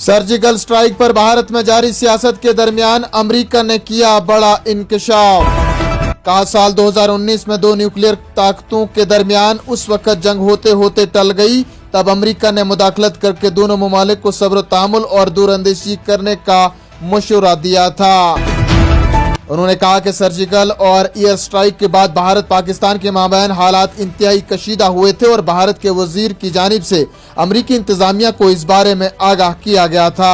Surgical strike पर भारत में जारी सियासत के दरमियान अमेरिका ने किया बड़ा इंकशाफ। कहा साल 2019 में दो न्यूक्लियर ताकतों के दरमियान उस वक्त जंग होते होते टल गई। तब अमेरिका ने मुदाखलत करके दोनों ममालिक को सब्र तामुल और दूरअंदेशी करने का मशवरा दिया था। उन्होंने कहा कि सर्जिकल और एयर स्ट्राइक के बाद भारत पाकिस्तान के माबैन हालात इंतहाई कशीदा हुए थे और भारत के वजीर की जानिब से अमरीकी इंतजामिया को इस बारे में आगाह किया गया था।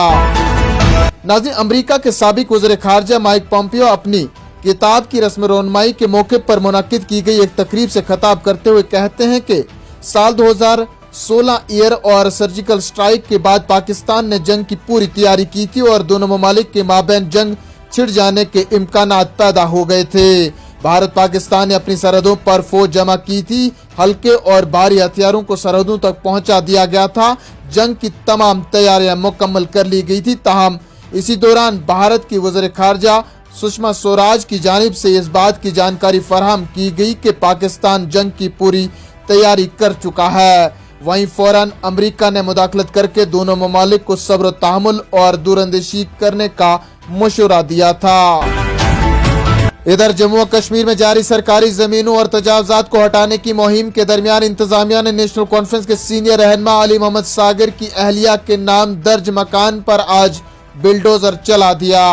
नाज़रीन, अमरीका के साबिक वज़ीर ख़ारजा माइक पॉम्पियो अपनी किताब की रस्म रोनमाई के मौके पर मुनक्किद की गई एक तकरीब से खिताब करते हुए कहते हैं कि साल 2016 एयर और सर्जिकल स्ट्राइक के बाद पाकिस्तान ने जंग की पूरी तैयारी की थी और दोनों ममालिक के माबैन जंग छिड़ जाने के इम्कानात पैदा हो गए थे। भारत पाकिस्तान ने अपनी सरहदों पर फौज जमा की थी। हल्के और भारी हथियारों को सरहदों तक पहुंचा दिया गया था। जंग की तमाम तैयारियां मुकम्मल कर ली गई थी। ताहम इसी दौरान भारत की वज़ीर ख़ारजा सुषमा स्वराज की जानिब से इस बात की जानकारी फराहम की गई कि पाकिस्तान जंग की पूरी तैयारी कर चुका है। वहीं फौरन अमेरिका ने मुदाखलत करके दोनों ममालिक को सब्र तहम्मुल और दूरअंदेशी करने का मशवरा दिया था। इधर जम्मू और कश्मीर में जारी सरकारी जमीनों और तजावुजात को हटाने की मुहिम के दरमियान इंतजामिया ने नेशनल कॉन्फ्रेंस के सीनियर रहनुमा अली मोहम्मद सागर की अहलिया के नाम दर्ज मकान पर आज बिल्डोजर चला दिया।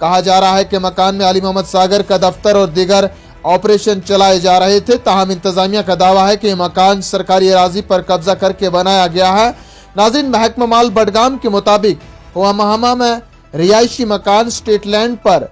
कहा जा रहा है कि मकान में अली मोहम्मद सागर का दफ्तर और दीगर ऑपरेशन चलाए जा रहे थे। ताहम इंतजामिया का दावा है कि मकान सरकारी अराजी पर कब्जा करके बनाया गया है। नाज़रीन, महकमा माल बडगाम के मुताबिक हुआमहमा में रिहायशी मकान स्टेट लैंड पर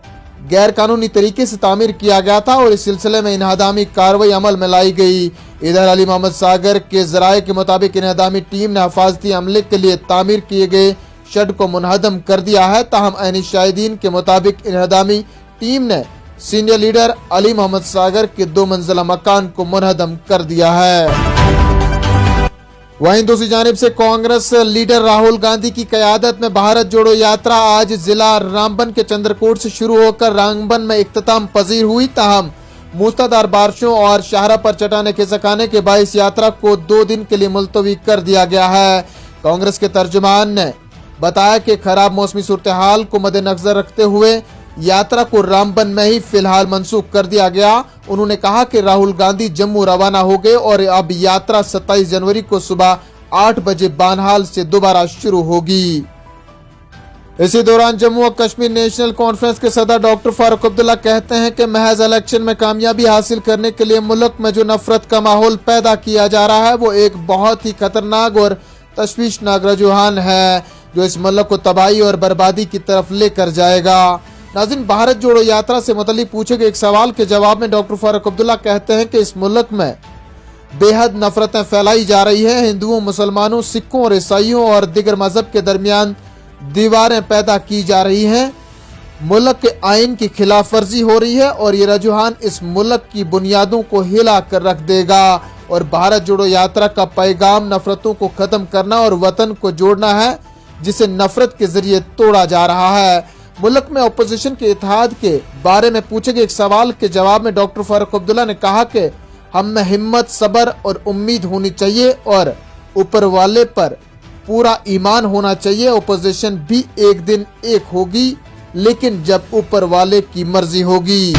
गैर कानूनी तरीके से तामीर किया गया था और इस सिलसिले में इन्हदामी कार्रवाई अमल में लाई गई। इधर अली मोहम्मद सागर के जराये के मुताबिक इन्हदामी टीम ने हिफाजती अमले के लिए तामीर किए गए शेड को मुनहदम कर दिया है। ताहम ऐनी शाहिदीन के मुताबिक इन्हदामी टीम ने सीनियर लीडर अली मोहम्मद सागर के 2 मंजिला मकान को मुनहदम कर दिया है। वहीं दूसरी जानिब से कांग्रेस लीडर राहुल गांधी की क़यादत में भारत जोड़ो यात्रा आज जिला रामबन के चंद्रकोट से शुरू होकर रामबन में इख्तिताम पजीर हुई। ताहम मूसलाधार बारिशों और शाहरा पर चट्टाने खिसकाने के बाइस यात्रा को 2 दिन के लिए मुलतवी कर दिया गया है। कांग्रेस के तर्जुमान ने बताया कि खराब मौसमी सूरत हाल को मद्देनजर रखते हुए यात्रा को रामबन में ही फिलहाल मंसूख कर दिया गया। उन्होंने कहा कि राहुल गांधी जम्मू रवाना हो गए और अब यात्रा 27 जनवरी को सुबह 8 बजे बानहाल से दोबारा शुरू होगी। इसी दौरान जम्मू और कश्मीर नेशनल कॉन्फ्रेंस के सदर डॉक्टर फारूक अब्दुल्ला कहते हैं कि महज इलेक्शन में कामयाबी हासिल करने के लिए मुल्क में जो नफरत का माहौल पैदा किया जा रहा है वो एक बहुत ही खतरनाक और तशवीशनाक रुझान है जो इस मुल्क को तबाही और बर्बादी की तरफ लेकर जाएगा। नाज़रीन, भारत जोड़ो यात्रा से मुतल्लिक पूछे गए एक सवाल के जवाब में डॉक्टर फारूक अब्दुल्ला कहते हैं कि इस मुल्क में बेहद नफरतें फैलाई जा रही हैं। हिंदुओं, मुसलमानों, सिखों और ईसाइयों और दीगर मजहब के दरमियान दीवारें पैदा की जा रही हैं। मुल्क के आइन की खिलाफ वर्जी हो रही है और ये रुझान इस मुल्क की बुनियादों को हिला कर रख देगा। और भारत जोड़ो यात्रा का पैगाम नफरतों को खत्म करना और वतन को जोड़ना है जिसे नफरत के जरिए तोड़ा जा रहा है। मुल्क में अपोजिशन के इत्तेहाद के बारे में पूछे गए एक सवाल के जवाब में डॉक्टर फारूक अब्दुल्ला ने कहा कि हम में हिम्मत, सब्र और उम्मीद होनी चाहिए और ऊपर वाले पर पूरा ईमान होना चाहिए। अपोजिशन भी एक दिन एक होगी लेकिन जब ऊपर वाले की मर्जी होगी।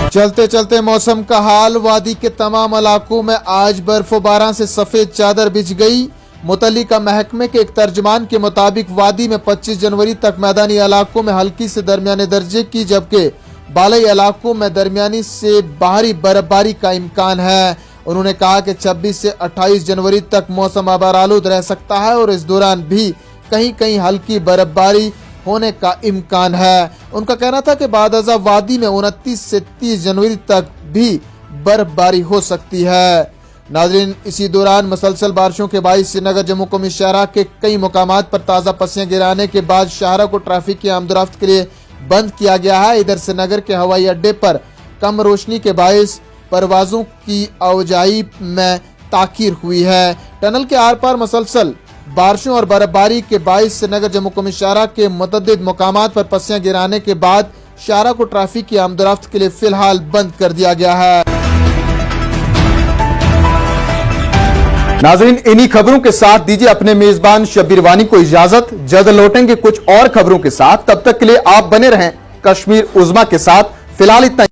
चलते चलते मौसम का हाल, वादी के तमाम इलाकों में आज बर्फबारी से सफेद चादर बिछ गई। मुतल्लिका महकमे के एक तर्जुमान के मुताबिक वादी में 25 जनवरी तक मैदानी इलाकों में हल्की से दरमियाने दर्जे की जबकि बालाई इलाकों में दरमियानी से भारी बर्फबारी का इम्कान है। उन्होंने कहा कि 26 से 28 जनवरी तक मौसम आबारालूद रह सकता है और इस दौरान भी कहीं कहीं हल्की बर्फबारी होने का इम्कान है। उनका कहना था कि बाद अज़ा वादी में 29 से 30 जनवरी तक भी बर्फबारी हो सकती है। नाज़रीन, इसी दौरान मुसलसल बारिशों के बाइस श्रीनगर जम्मू कश्मीर शाहरा के कई मुकामात पर ताज़ा पस्सियां गिराने के बाद शाहरा को ट्रैफिक की आमदोरफ्त के लिए बंद किया गया है। इधर श्रीनगर के हवाई अड्डे पर कम रोशनी के बाइस परवाजों की आवाजाही में ताखीर हुई है। टनल के आर पार मुसलसल बारिशों और बर्फबारी के बाइस श्रीनगर जम्मू कश्मीर शाहरा के मुतअद्दिद मुकामात पर पस्सियां गिराने के बाद शाहरा को ट्रैफिक की आमदोरफ्त के लिए फिलहाल बंद कर दिया गया है। नाज़रीन, इन्हीं खबरों के साथ दीजिए अपने मेजबान शब्बीर वानी को इजाजत। जल्द लौटेंगे कुछ और खबरों के साथ, तब तक के लिए आप बने रहें कश्मीर उज़्मा के साथ। फिलहाल इतना।